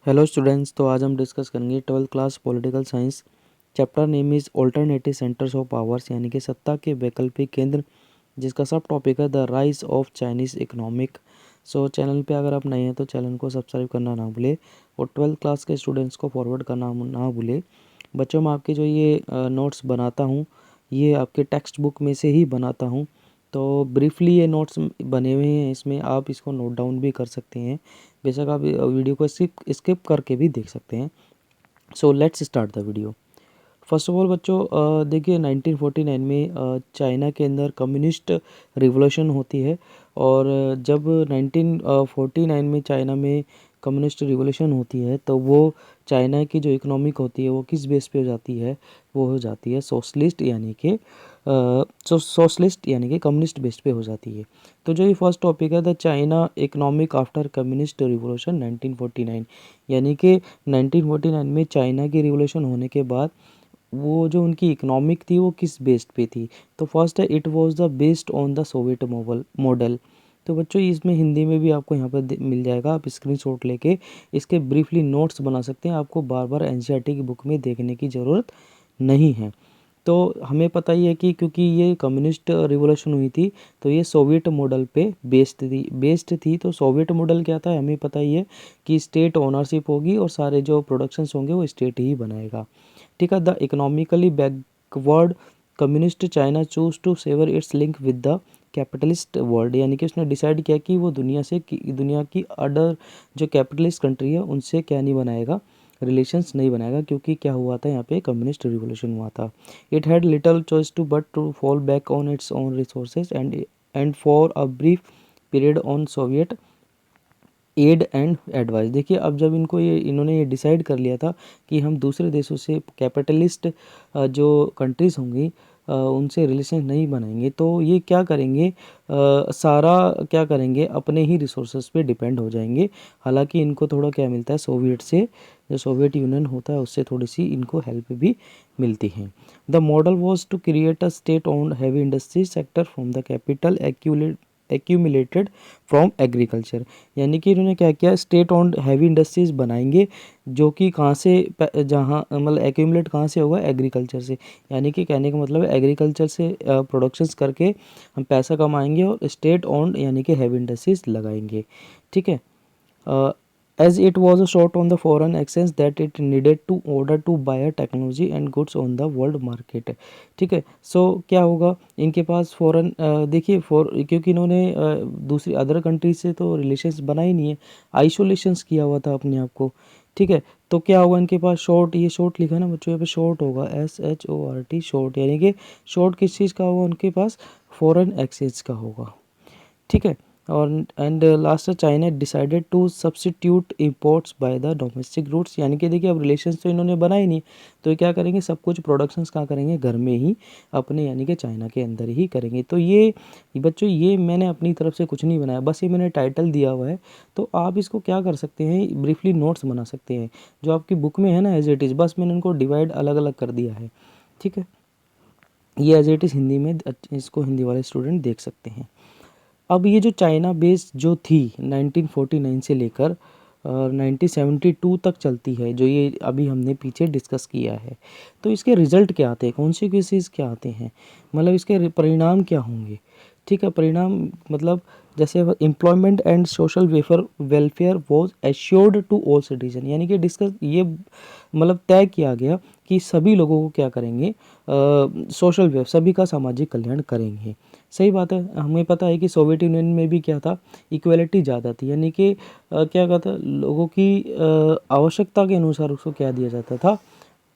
Hello students, तो आज हम डिस्कस करेंगे 12th class political science. Chapter name is alternative centres of powers, यानी कि सत्ता के वैकल्पिक केंद्र, जिसका सब टॉपिक है the rise of Chinese economic. So channel पे अगर आप नए हैं तो चैनल को सब्सक्राइब करना ना भूले और 12th क्लास के स्टूडेंट्स को फॉरवर्ड करना ना भूले। बच्चों, मैं आपके जो ये नोट्स बनाता हूँ, ये आपके टेक्स्ट बुक में से ही बनाता हूँ। तो ब्रीफली ये नोट्स बने हुए हैं, इसमें आप इसको नोट डाउन भी कर सकते हैं। बेशक आप वीडियो को स्किप करके भी देख सकते हैं। So let's start the video. First of all बच्चों, देखिए 1949 में चाइना के अंदर कम्युनिस्ट रिवॉल्यूशन होती है। और जब 1949 में चाइना में कम्युनिस्ट रिवॉल्यूशन होती है तो वो चाइना की जो इकोनॉमिक होती है वो किस बेस पे हो जाती है, वो हो जाती है सोशलिस्ट, यानी कि सोशलिस्ट यानी कि कम्युनिस्ट बेस पे हो जाती है। तो जो ये फर्स्ट टॉपिक है the China economic after communist revolution 1949, यानी कि 1949 में चाइना की रिवॉल्यूशन होने के बाद वो जो उनकी इकोनॉमिक थी वो किस बेस्ड पे थी। तो फर्स्ट है it was the based on the Soviet model. तो बच्चों इसमें हिंदी में भी आपको यहाँ पर मिल जाएगा, आप स्क्रीनशॉट लेके इसके ब्रीफली नोट्स बना सकते हैं। आपको बार बार एनसीईआरटी की बुक में देखने की ज़रूरत नहीं है। तो हमें पता ही है कि क्योंकि ये कम्युनिस्ट रिवॉल्यूशन हुई थी तो ये सोवियत मॉडल पे बेस्ड थी। तो सोवियत मॉडल क्या था हमें पता ही है कि स्टेट ओनरशिप होगी और सारे जो प्रोडक्शंस होंगे वो स्टेट ही बनाएगा। ठीक है। The economically backward communist China choose to sever its link with the capitalist world, यानी कि उसने डिसाइड किया कि वो दुनिया की अदर जो कैपिटलिस्ट कंट्री है उनसे क्या नहीं बनाएगा, रिलेशंस नहीं बनाएगा, क्योंकि क्या हुआ था यहाँ पे कम्युनिस्ट रिवॉल्यूशन हुआ था। It had little choice to but to fall back on its own resources and for a brief period on Soviet aid and advice. देखिए अब जब इन्होंने ये डिसाइड कर लिया था कि हम दूसरे देशों से कैपिटलिस्ट जो कंट्रीज़ होंगी उनसे रिलेशन नहीं बनाएंगे, तो ये क्या करेंगे, सारा क्या करेंगे, अपने ही रिसोर्सेज पे डिपेंड हो जाएंगे। हालांकि इनको थोड़ा क्या मिलता है सोवियत से, जो सोवियत यूनियन होता है उससे थोड़ी सी इनको हेल्प भी मिलती है। The model was to create a state owned heavy industry sector from the capital accumulated from agriculture, यानी कि इन्होंने क्या किया, स्टेट ओन्ड हैवी इंडस्ट्रीज बनाएंगे जो कि कहाँ से जहाँ मतलब एक्यूमुलेट कहाँ से होगा, एग्रीकल्चर से। यानी कि कहने का मतलब है एग्रीकल्चर से प्रोडक्शंस करके हम पैसा कमाएंगे और स्टेट ओन्ड यानी कि हैवी इंडस्ट्रीज लगाएंगे। ठीक है। as it was a short on the foreign exchange that it needed to order to buy technology and goods on the world market। ठीक है। सो क्या होगा, इनके पास फॉरेन देखिए क्योंकि इन्होंने दूसरी अदर कंट्री से तो रिलेशंस बनाए नहीं है, आइसोलेशंस किया हुआ था अपने आप को। ठीक है। तो क्या होगा, इनके पास शॉर्ट, ये शॉर्ट लिखा है ना बच्चों, यहाँ पे शॉर्ट होगा SHORT शॉर्ट, यानी कि शॉर्ट किस चीज़ का होगा उनके पास, फॉरेन एक्सचेंज का होगा। ठीक है। और and last China decided to substitute imports by the domestic routes, यानी कि देखिए अब रिलेशंस तो इन्होंने बनाए नहीं, तो ये क्या करेंगे, सब कुछ प्रोडक्शंस कहाँ करेंगे, घर में ही अपने यानी कि चाइना के अंदर ही करेंगे। तो ये बच्चों ये मैंने अपनी तरफ से कुछ नहीं बनाया, बस ये मैंने टाइटल दिया हुआ है। तो आप इसको क्या कर सकते हैं, ब्रीफली नोट्स बना सकते हैं जो आपकी बुक में है ना एज इट इज़, बस मैंने उनको डिवाइड अलग अलग कर दिया है। ठीक है। ये एज इट इज़ हिंदी में, इसको हिंदी वाले स्टूडेंट देख सकते हैं। अब ये जो चाइना बेस जो थी 1949 से लेकर 1972 तक चलती है, जो ये अभी हमने पीछे डिस्कस किया है, तो इसके रिजल्ट क्या आते हैं, कॉन्सिक्वेंसेस क्या आते हैं, मतलब इसके परिणाम क्या होंगे। ठीक है। परिणाम मतलब जैसे employment and social welfare was assured to all citizen, यानी कि डिस्कस ये मतलब तय किया गया कि सभी लोगों को क्या करेंगे, सोशल वेव, सभी का सामाजिक कल्याण करेंगे। सही बात है। हमें पता है कि सोवियत यूनियन में भी क्या था, इक्वलिटी ज़्यादा थी, यानी कि क्या कहता लोगों की आवश्यकता के अनुसार उसको क्या दिया जाता था,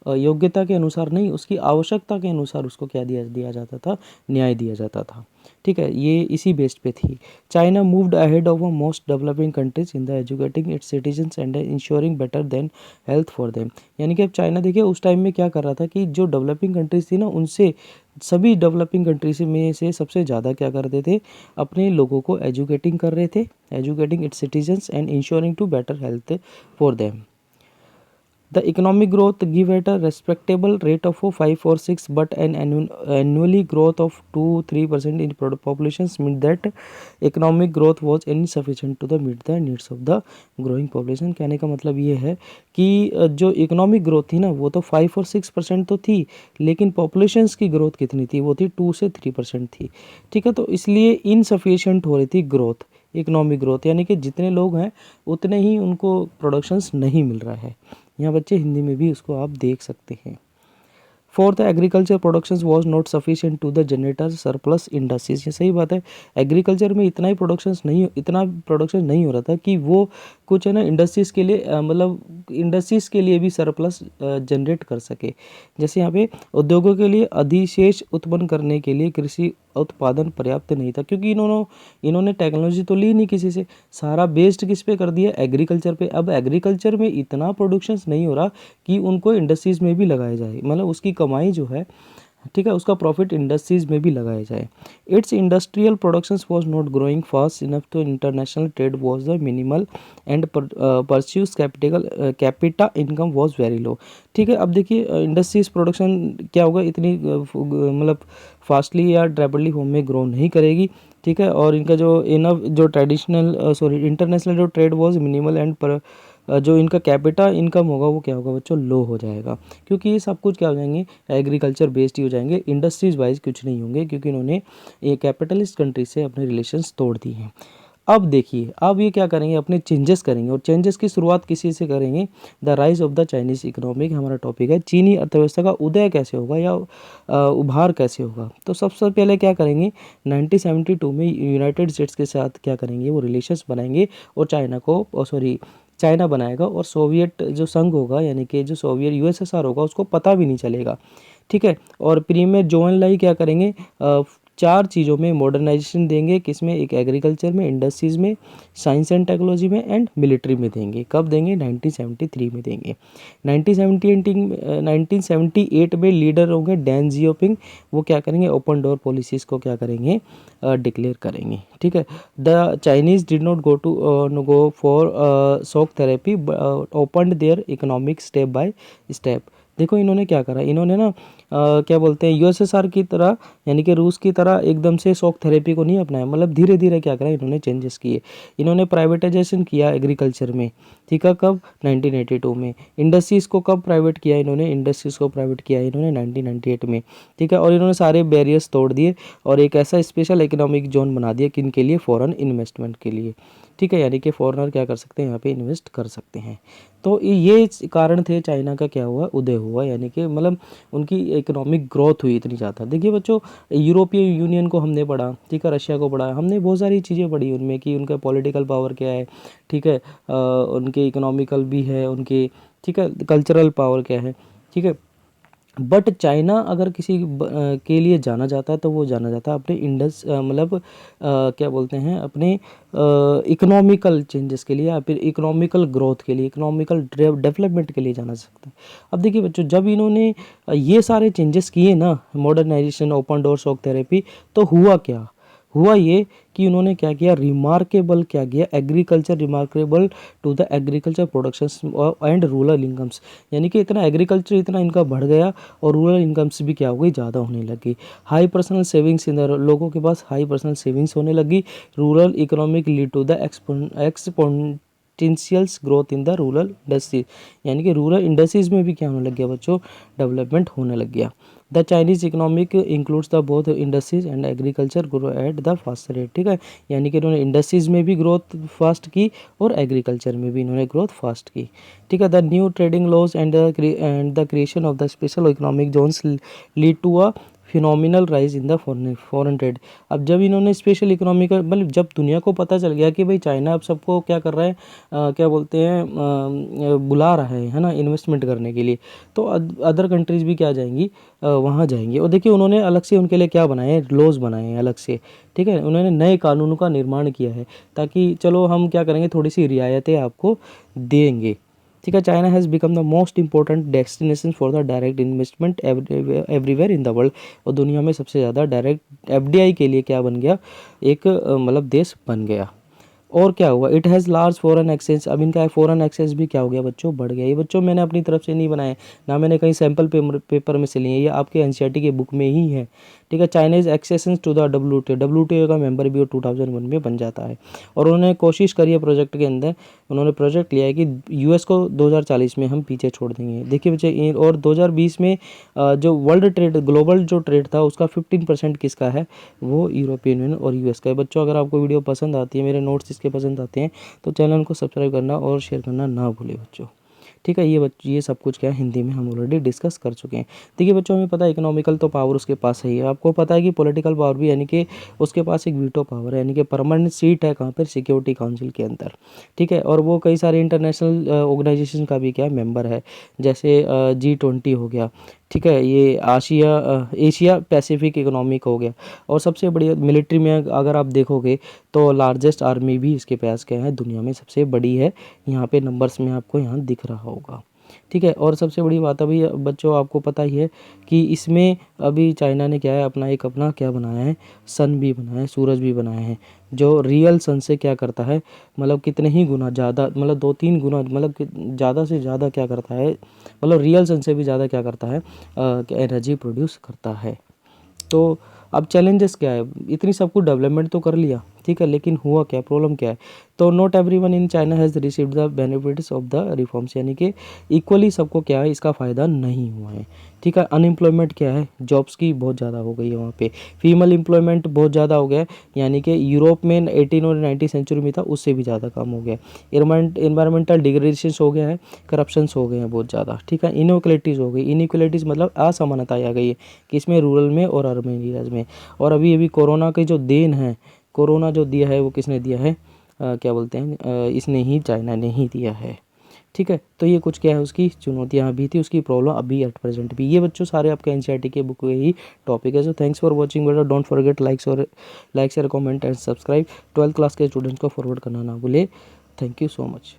योग्यता के अनुसार नहीं, उसकी आवश्यकता के अनुसार उसको क्या दिया दिया जाता था, न्याय दिया जाता था। ठीक है। ये इसी बेस पे थी। China moved ahead of most developing countries in the educating its citizens and ensuring better than health for them, यानी कि अब चाइना देखिए उस टाइम में क्या कर रहा था कि जो डेवलपिंग कंट्रीज थी ना उनसे, सभी डेवलपिंग कंट्रीज में से सबसे ज़्यादा क्या करते थे, अपने लोगों को एजुकेटिंग कर रहे थे, educating its citizens and insuring to better health for them. The economic growth give at a respectable rate of 5 or 6 but an annually growth of 2-3% in populations mean that economic growth was insufficient to the meet the needs of the growing population। कहने का मतलब ये है कि जो economic growth थी ना वो तो 5 और 6% तो थी, लेकिन पॉपुलेशंस की ग्रोथ कितनी थी, वो थी 2 से 3% थी। ठीक है, तो इसलिए इनसफिशिएंट हो रही थी ग्रोथ, इकोनॉमिक ग्रोथ, यानी कि जितने लोग हैं उतने ही उनको प्रोडक्शंस नहीं मिल रहा है। यहाँ बच्चे हिंदी में भी उसको आप देख सकते हैं। Fourth, agriculture production was not sufficient to the generator surplus industries. ये सही बात है, एग्रीकल्चर में इतना प्रोडक्शन नहीं हो रहा था कि वो कुछ है ना इंडस्ट्रीज़ के लिए मतलब इंडस्ट्रीज़ के लिए भी सरप्लस जनरेट कर सके। जैसे यहाँ पे उद्योगों के लिए अधिशेष उत्पन्न करने के लिए कृषि उत्पादन पर्याप्त नहीं था, क्योंकि इन्होंने टेक्नोलॉजी तो ली नहीं किसी से, सारा बेस्ड किस पे कर दिया, एग्रीकल्चर पे। अब एग्रीकल्चर में इतना प्रोडक्शन नहीं हो रहा कि उनको इंडस्ट्रीज़ में भी लगाया जाए, मतलब उसकी कमाई जो है, ठीक है, उसका प्रॉफिट इंडस्ट्रीज़ में भी लगाया जाए। Its industrial productions was not growing fast enough to international trade was the minimal and per capita income was very low. ठीक है, अब देखिए इंडस्ट्रीज प्रोडक्शन क्या होगा, इतनी मतलब फास्टली या रैपिडली होम में ग्रो नहीं करेगी। ठीक है, और इनका जो इनफ जो ट्रेडिशनल इंटरनेशनल जो ट्रेड वाज मिनिमल एंड पर जो इनका कैपिटा इनकम होगा वो क्या होगा बच्चों, लो हो जाएगा, क्योंकि ये सब कुछ क्या हो जाएंगे, एग्रीकल्चर बेस्ड ही हो जाएंगे, इंडस्ट्रीज वाइज कुछ नहीं होंगे, क्योंकि इन्होंने ये कैपिटलिस्ट कंट्री से अपने रिलेशंस तोड़ दिए हैं। अब देखिए, अब ये क्या करेंगे, अपने चेंजेस करेंगे, और चेंजेस की शुरुआत किसी से करेंगे, the rise of the Chinese economic हमारा टॉपिक है। चीनी अर्थव्यवस्था का उदय कैसे होगा या उभार कैसे होगा। तो सबसे पहले क्या करेंगे, 1972 में यूनाइटेड स्टेट्स के साथ क्या करेंगे, वो रिलेशंस बनाएंगे और चाइना बनाएगा, और सोवियत जो संघ होगा यानी कि जो सोवियत यूएसएसआर होगा उसको पता भी नहीं चलेगा। ठीक है, और प्रीमियर जोवन लाई क्या करेंगे, 4 चीज़ों में मॉडर्नाइजेशन देंगे, किसमें, एक एग्रीकल्चर में, इंडस्ट्रीज़ में, साइंस एंड टेक्नोलॉजी में एंड मिलिट्री में देंगे। कब देंगे, 1973 में देंगे। 1978 में लीडर होंगे डैन जियोपिंग, वो क्या करेंगे, ओपन डोर पॉलिसीज़ को क्या करेंगे, डिक्लेयर करेंगे। ठीक है, the Chinese did not go for shock therapy open their economic step by step. देखो इन्होंने क्या करा, इन्होंने ना क्या बोलते हैं, यूएसएसआर की तरह यानी कि रूस की तरह एकदम से शॉक थेरेपी को नहीं अपनाया, मतलब धीरे धीरे क्या करा, इन्होंने चेंजेस किए। इन्होंने प्राइवेटाइजेशन किया एग्रीकल्चर में। ठीक है, कब, 1982 में। इंडस्ट्रीज़ को कब प्राइवेट किया इन्होंने, इंडस्ट्रीज़ को प्राइवेट किया इन्होंने 1998 में। ठीक है, और इन्होंने सारे बैरियर्स तोड़ दिए और एक ऐसा स्पेशल इकोनॉमिक जोन बना दिया, किन के लिए, फॉरेन इन्वेस्टमेंट के लिए। ठीक है, यानी कि फॉरेनर क्या कर सकते हैं, यहाँ पे इन्वेस्ट कर सकते हैं। तो ये कारण थे चाइना का क्या हुआ, उदय हुआ, यानी कि मतलब उनकी इकोनॉमिक ग्रोथ हुई इतनी ज़्यादा। देखिए बच्चों, यूरोपियन यूनियन को हमने पढ़ा, ठीक है, रशिया को पढ़ा, हमने बहुत सारी चीज़ें पढ़ी उनमें कि उनका पॉलिटिकल पावर क्या है। ठीक है, उनके इकोनॉमिकल भी है उनके, ठीक है, कल्चरल पावर क्या है। ठीक है, बट चाइना अगर किसी के लिए जाना जाता है तो वो जाना जाता है अपने मतलब क्या बोलते हैं, अपने इकोनॉमिकल चेंजेस के लिए या फिर इकोनॉमिकल ग्रोथ के लिए, इकोनॉमिकल डेवलपमेंट के लिए जाना सकता है। अब देखिए बच्चों, जब इन्होंने ये सारे चेंजेस किए ना, modernisation, open door, shock therapy, तो हुआ क्या, हुआ ये कि उन्होंने क्या किया, रिमार्केबल क्या किया, agriculture remarkable to the agriculture productions and rural incomes, यानी कि इतना एग्रीकल्चर इतना इनका बढ़ गया और रूरल इनकम्स भी क्या हो गई, ज़्यादा होने लगी। High personal savings in the, लोगों के पास हाई पर्सनल सेविंग्स होने लगी। Rural economic lead to the exponentials growth in the rural industries, यानी कि रूरल इंडस्ट्रीज में भी क्या होने लग गया बच्चों, डेवलपमेंट होने लग गया। The Chinese economic includes the both industries and agriculture grow at the fast rate. ठीक है, यानी कि इन्होंने इंडस्ट्रीज में भी ग्रोथ फास्ट की और एग्रीकल्चर में भी इन्होंने ग्रोथ फास्ट की। ठीक है, the new trading laws and the creation of the special economic zones lead to a phenomenal rise in the foreign trade. अब जब इन्होंने स्पेशल इकोनॉमी का मतलब जब दुनिया को पता चल गया कि भाई चाइना अब सबको क्या कर रहा है, क्या बोलते हैं, बुला रहा है ना, इन्वेस्टमेंट करने के लिए, तो अदर कंट्रीज़ भी क्या जाएंगी, वहाँ जाएंगी। और देखिए उन्होंने अलग से उनके लिए क्या बनाए हैं, लॉज बनाए हैं अलग से। ठीक है, उन्होंने नए कानूनों का निर्माण किया है ताकि चलो हम क्या करेंगे, थोड़ी सी रियायतें आपको देंगे। ठीक है, China has become the most important destination for the direct investment everywhere in the world, और दुनिया में सबसे ज़्यादा डायरेक्ट एफडीआई के लिए क्या बन गया, एक मतलब देश बन गया। और क्या हुआ, it has large foreign exchange. अब इनका फॉरेन एक्सचेंज भी क्या हो गया बच्चों, बढ़ गया। ये बच्चों मैंने अपनी तरफ से नहीं बनाए, ना मैंने कहीं सैम्पल पेपर में से लिए, ये आपके एनसीईआरटी की बुक में ही है, ठीक है। Chinese accession to the WTO का मेंबर भी वो 2001 में बन जाता है। और उन्होंने कोशिश करी है प्रोजेक्ट के अंदर, उन्होंने प्रोजेक्ट लिया है कि यूएस को 2040 में हम पीछे छोड़ देंगे। देखिए बच्चे, और 2020 में जो वर्ल्ड ट्रेड, ग्लोबल जो ट्रेड था उसका 15% किसका है, वो यूरोपियन यूनियन और यूएस का है। बच्चों अगर आपको वीडियो पसंद आती है, मेरे नोट्स इसके पसंद आते हैं, तो चैनल को सब्सक्राइब करना और शेयर करना ना भूलें बच्चों, ठीक है। ये सब कुछ क्या है, हिंदी में हम ऑलरेडी डिस्कस कर चुके हैं। देखिए बच्चों, हमें पता है इकोनॉमिकल तो पावर उसके पास है ही है, आपको पता है कि पॉलिटिकल पावर भी, यानी कि उसके पास एक वीटो पावर है, यानी कि परमानेंट सीट है कहाँ पर, सिक्योरिटी काउंसिल के अंदर, ठीक है। और वो कई सारे इंटरनेशनल ऑर्गेनाइजेशन का भी क्या मेंबर है, जैसे G20 हो गया, ठीक है। ये एशिया पैसिफिक इकोनॉमिक हो गया। और सबसे बड़ी मिलिट्री में अगर आप देखोगे तो लार्जेस्ट आर्मी भी इसके पास क्या है, दुनिया में सबसे बड़ी है, यहाँ पे नंबर्स में आपको यहाँ दिख रहा होगा, ठीक है। और सबसे बड़ी बात अभी बच्चों आपको पता ही है कि इसमें अभी चाइना ने क्या है, अपना क्या बनाया है, सन भी बनाया है, सूरज भी बनाया है, जो रियल सन से क्या करता है, मतलब कितने ही गुना ज़्यादा, मतलब 2-3 गुना, मतलब ज़्यादा से ज़्यादा क्या करता है, मतलब रियल सन से भी ज़्यादा क्या करता है, एनर्जी प्रोड्यूस करता है। तो अब चैलेंजेस क्या है, इतनी सब कुछ डेवलपमेंट तो कर लिया, ठीक है, लेकिन हुआ क्या, प्रॉब्लम क्या है, तो not everyone in China has received the benefits of the reforms, यानी कि इक्वली सबको क्या है, इसका फ़ायदा नहीं हुआ है, ठीक है। अनएम्प्लॉयमेंट क्या है, जॉब्स की बहुत ज़्यादा हो गई है वहाँ पे, फीमेल एम्प्लॉयमेंट बहुत ज़्यादा हो गया है, यानी कि यूरोप में 18 और 19 सेंचुरी में था उससे भी ज़्यादा कम हो गया। इन्वायरमेंटल डिग्रेडेशन हो गया है, करप्शंस हो गए हैं बहुत ज़्यादा, ठीक है। इनइक्वलिटीज़ हो गई, इनइक्वलिटीज़ मतलब असमानता आ गई है, किसमें, रूरल में और अर्बन एरियाज़ में। और अभी कोरोना की जो देन है, कोरोना जो दिया है वो किसने दिया है, क्या बोलते हैं, इसने ही, चाइना ने ही दिया है, ठीक है। तो ये कुछ क्या है, उसकी चुनौतियाँ भी थी, उसकी प्रॉब्लम अभी एट प्रेजेंट भी। ये बच्चों सारे आपके एनसीईआरटी के बुक में ही टॉपिक है। So thanks for watching video, don't forget like share comment and subscribe. 12th class के स्टूडेंट्स को फॉरवर्ड करना ना भूले। Thank you so much.